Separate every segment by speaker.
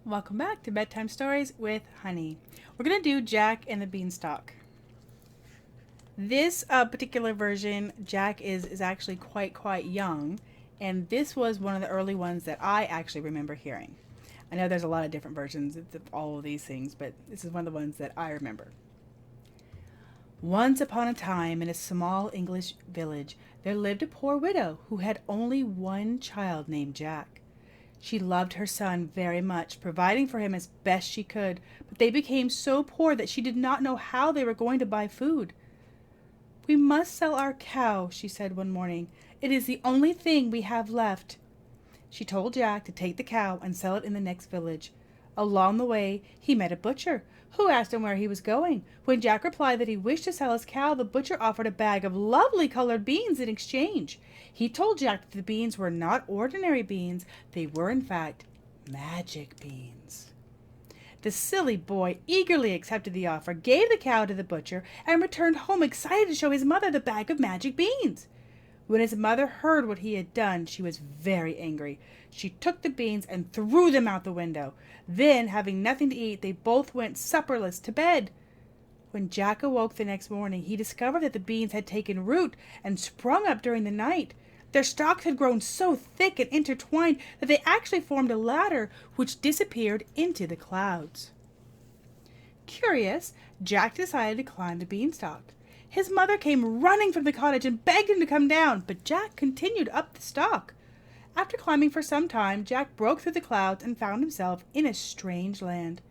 Speaker 1: Welcome back to Bedtime Stories with Honey. We're going to do Jack and the Beanstalk. This particular version, Jack is actually quite young, and this was one of the early ones that I actually remember hearing. I know there's a lot of different versions of all of these things, but this is one of the ones that I remember. Once upon a time, in a small English village, there lived a poor widow who had only one child named Jack. She loved her son very much, providing for him as best she could, but they became so poor that she did not know how they were going to buy food. "We must sell our cow," she said one morning. "It is the only thing we have left." She told Jack to take the cow and sell it in the next village. Along the way, he met a butcher, who asked him where he was going. When Jack replied that he wished to sell his cow, the butcher offered a bag of lovely colored beans in exchange. He told Jack that the beans were not ordinary beans. They were, in fact, magic beans. The silly boy eagerly accepted the offer, gave the cow to the butcher, and returned home excited to show his mother the bag of magic beans. When his mother heard what he had done, she was very angry. She took the beans and threw them out the window. Then, having nothing to eat, they both went supperless to bed. When Jack awoke the next morning, he discovered that the beans had taken root and sprung up during the night. Their stalks had grown so thick and intertwined that they actually formed a ladder which disappeared into the clouds. Curious, Jack decided to climb the beanstalk. His mother came running from the cottage and begged him to come down, but Jack continued up the stalk. After climbing for some time, Jack broke through the clouds and found himself in a strange land.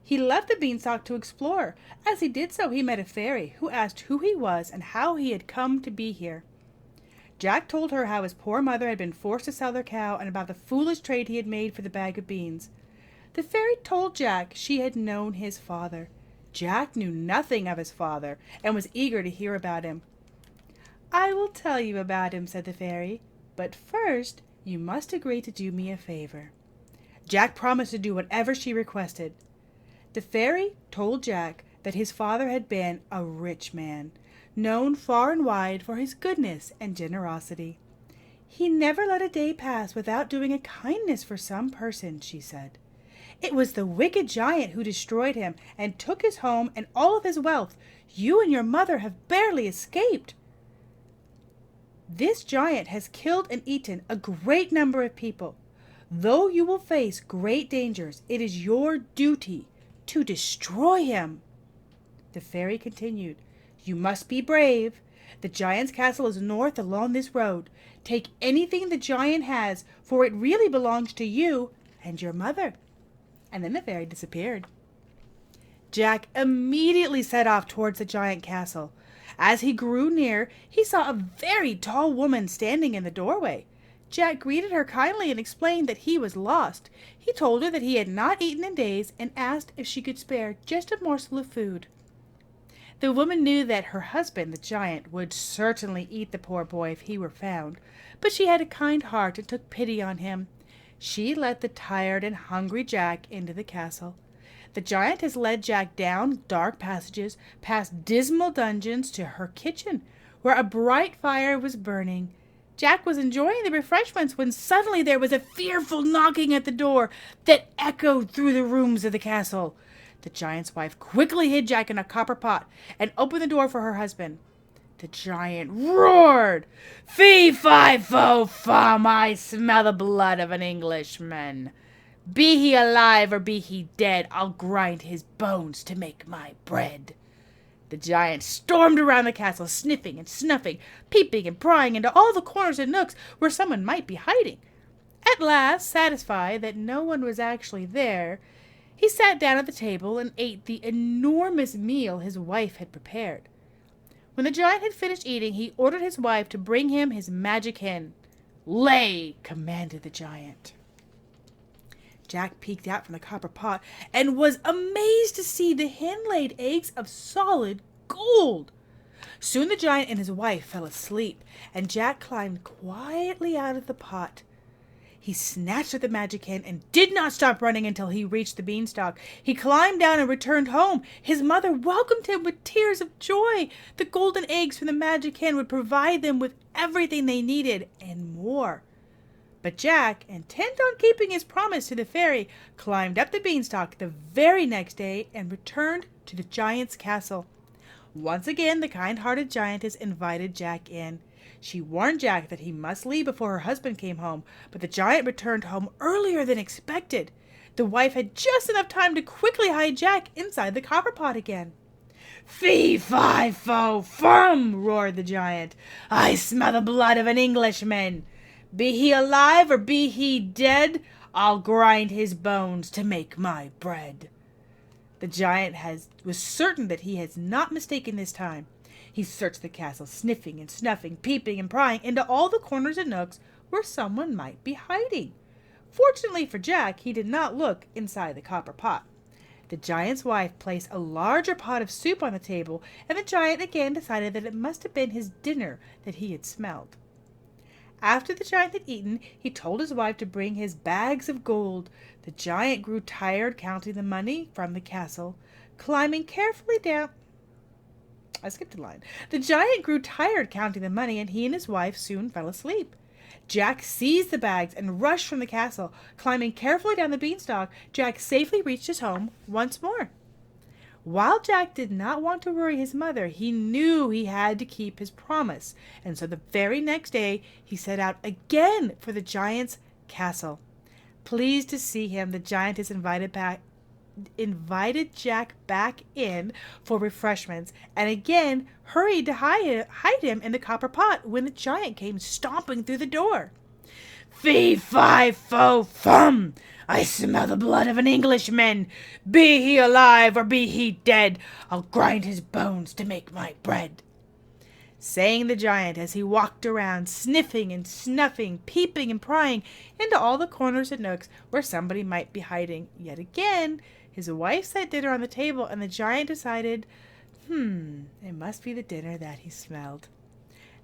Speaker 1: He left the beanstalk to explore. As he did so, he met a fairy who asked who he was and how he had come to be here. Jack told her how his poor mother had been forced to sell their cow and about the foolish trade he had made for the bag of beans. The fairy told Jack she had known his father. Jack knew nothing of his father and was eager to hear about him. "I will tell you about him," said the fairy, "but first you must agree to do me a favor." Jack promised to do whatever she requested. The fairy told Jack that his father had been a rich man, known far and wide for his goodness and generosity. "He never let a day pass without doing a kindness for some person," she said. "It was the wicked giant who destroyed him and took his home and all of his wealth. You and your mother have barely escaped. This giant has killed and eaten a great number of people. Though you will face great dangers, it is your duty to destroy him." The fairy continued, "You must be brave. The giant's castle is north along this road. Take anything the giant has, for it really belongs to you and your mother." And then the fairy disappeared. Jack immediately set off towards the giant castle. As he grew near, he saw a very tall woman standing in the doorway. Jack greeted her kindly and explained that he was lost. He told her that he had not eaten in days and asked if she could spare just a morsel of food. The woman knew that her husband, the giant, would certainly eat the poor boy if he were found, but she had a kind heart and took pity on him. She let the tired and hungry Jack into the castle. The giantess led Jack down dark passages, past dismal dungeons, to her kitchen, where a bright fire was burning. Jack was enjoying the refreshments when suddenly there was a fearful knocking at the door that echoed through the rooms of the castle. The giant's wife quickly hid Jack in a copper pot and opened the door for her husband. The giant roared, "Fee, fi, fo, fum, I smell the blood of an Englishman. Be he alive or be he dead, I'll grind his bones to make my bread." The giant stormed around the castle, sniffing and snuffing, peeping and prying into all the corners and nooks where someone might be hiding. At last, satisfied that no one was actually there, he sat down at the table and ate the enormous meal his wife had prepared. When the giant had finished eating, he ordered his wife to bring him his magic hen. "Lay," commanded the giant. Jack peeked out from the copper pot and was amazed to see the hen laid eggs of solid gold. Soon the giant and his wife fell asleep, and Jack climbed quietly out of the pot. He snatched at the magic hen and did not stop running until he reached the beanstalk. He climbed down and returned home. His mother welcomed him with tears of joy. The golden eggs from the magic hen would provide them with everything they needed and more. But Jack, intent on keeping his promise to the fairy, climbed up the beanstalk the very next day and returned to the giant's castle. Once again, the kind-hearted giantess invited Jack in. She warned Jack that he must leave before her husband came home, but the giant returned home earlier than expected. The wife had just enough time to quickly hide Jack inside the copper pot again. "Fee, fi, fo, fum!" roared the giant. "I smell the blood of an Englishman. Be he alive or be he dead, I'll grind his bones to make my bread." The giant was certain that he has not mistaken this time. He searched the castle, sniffing and snuffing, peeping and prying into all the corners and nooks where someone might be hiding. Fortunately for Jack, he did not look inside the copper pot. The giant's wife placed a larger pot of soup on the table, and the giant again decided that it must have been his dinner that he had smelled. After the giant had eaten, he told his wife to bring his bags of gold. The giant grew tired counting the money from the castle. Climbing carefully down... I skipped a line. The giant grew tired counting the money, and he and his wife soon fell asleep. Jack seized the bags and rushed from the castle. Climbing carefully down the beanstalk, Jack safely reached his home once more. While Jack did not want to worry his mother, he knew he had to keep his promise, and so the very next day he set out again for the giant's castle. Pleased to see him, the giantess invited Jack back in for refreshments, and again hurried to hide him in the copper pot when the giant came stomping through the door. "Fee, fi, fo, fum! I smell the blood of an Englishman. Be he alive or be he dead, I'll grind his bones to make my bread," sang the giant as he walked around, sniffing and snuffing, peeping and prying into all the corners and nooks where somebody might be hiding. Yet again, his wife set dinner on the table, and the giant decided, it must be the dinner that he smelled.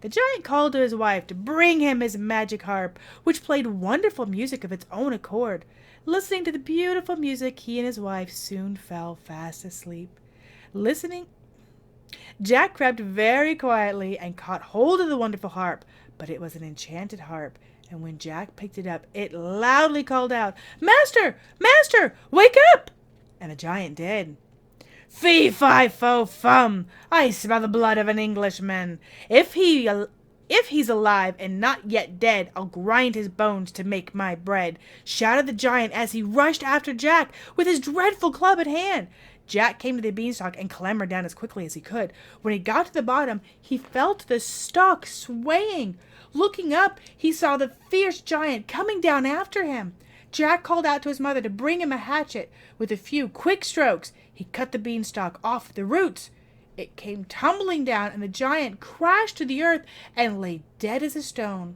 Speaker 1: The giant called to his wife to bring him his magic harp, which played wonderful music of its own accord. Listening to the beautiful music, he and his wife soon fell fast asleep. Jack crept very quietly and caught hold of the wonderful harp, but it was an enchanted harp, and when Jack picked it up, it loudly called out, "Master! Master! Wake up!" And the giant did. "Fee, fi, fo, fum! I smell the blood of an Englishman. If he's alive and not yet dead, I'll grind his bones to make my bread," shouted the giant as he rushed after Jack with his dreadful club at hand. Jack came to the beanstalk and clambered down as quickly as he could. When he got to the bottom, he felt the stalk swaying. Looking up, he saw the fierce giant coming down after him. Jack called out to his mother to bring him a hatchet. With a few quick strokes, he cut the beanstalk off the roots. It came tumbling down, and the giant crashed to the earth and lay dead as a stone.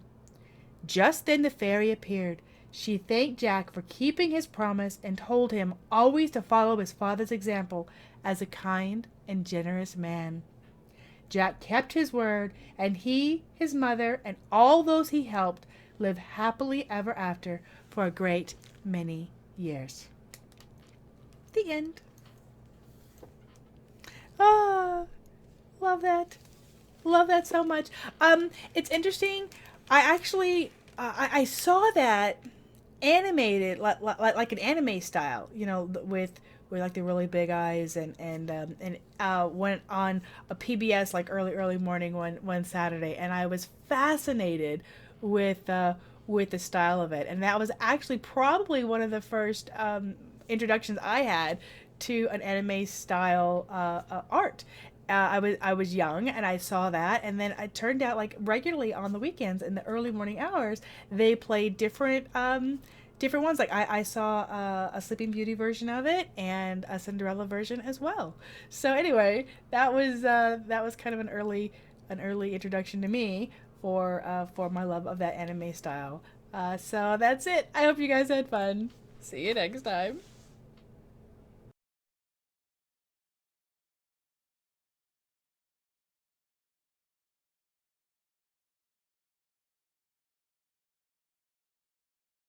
Speaker 1: Just then the fairy appeared. She thanked Jack for keeping his promise and told him always to follow his father's example as a kind and generous man. Jack kept his word, and he, his mother, and all those he helped lived happily ever after for a great many years. The end. Ah, love that. Love that so much. It's interesting. I actually I saw that animated like an anime style, with like the really big eyes and went on a PBS like early morning one Saturday, and I was fascinated with the style of it, and that was actually probably one of the first introductions I had to an anime style art. I was young and I saw that, and then it turned out like regularly on the weekends in the early morning hours they played different ones. Like I saw a Sleeping Beauty version of it and a Cinderella version as well. So anyway, that was kind of an early introduction to me for my love of that anime style. So that's it. I hope you guys had fun. See you next time.